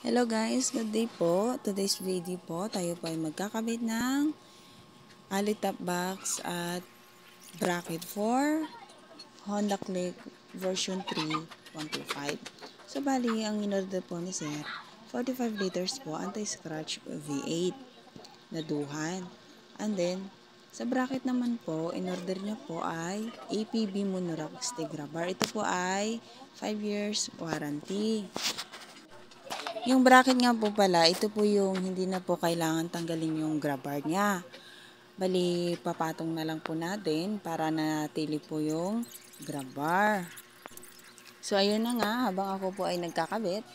Hello guys, good day po. Today's video po, tayo po ay magkakabit ng Ali top box at bracket for Honda Click version 3 125. So bali, ang in-order po ni Sir, 45 liters po anti-scratch V8 na duhan. And then, sa bracket naman po, in-order niya po ay APB Monorack Stick Grabber. Ito po ay 5 years warranty. Yung bracket nga po pala, ito po yung hindi na po kailangan tanggalin yung grab bar niya. Bali, papatong na lang po natin para natili po yung grab bar. So, ayun na nga, habang ako po ay nagkakabit,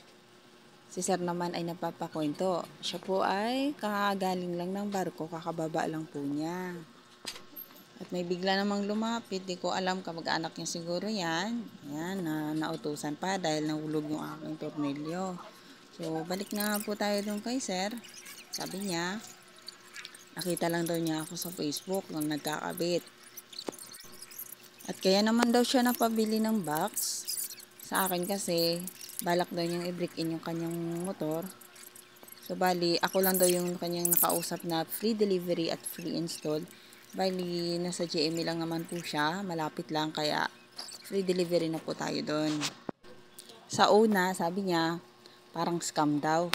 si Sir naman ay napapakwento. Siya po ay kakagaling lang ng barko, kakababa lang po niya. At may bigla namang lumapit, di ko alam kamag-anak niya siguro yan. Yan, nautusan pa dahil nahulog yung aking tornilyo. So, balik na po tayo dun kay Sir. Sabi niya, nakita lang daw niya ako sa Facebook nung nagkakabit. At kaya naman daw siya napabili ng box. Sa akin kasi, balak daw niyang i-break in yung kanyang motor. So, bali, ako lang daw yung kanyang nakausap na free delivery at free install. Bali, nasa GMA lang naman po siya. Malapit lang, kaya free delivery na po tayo doon. Sa una, sabi niya, parang scam daw.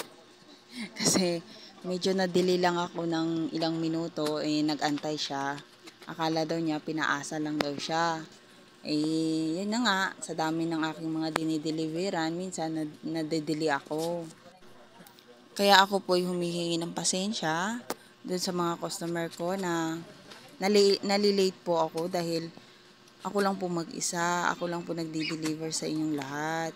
Kasi medyo na-delay lang ako ng ilang minuto, nag-antay siya. Akala daw niya pinaasa lang daw siya. Yun na nga, sa dami ng aking mga dinideliveran, minsan nade-delay ako. Kaya ako po humihingi ng pasensya dun sa mga customer ko na nalilate po ako dahil ako lang po mag-isa, ako lang po nagdi-deliver sa inyong lahat.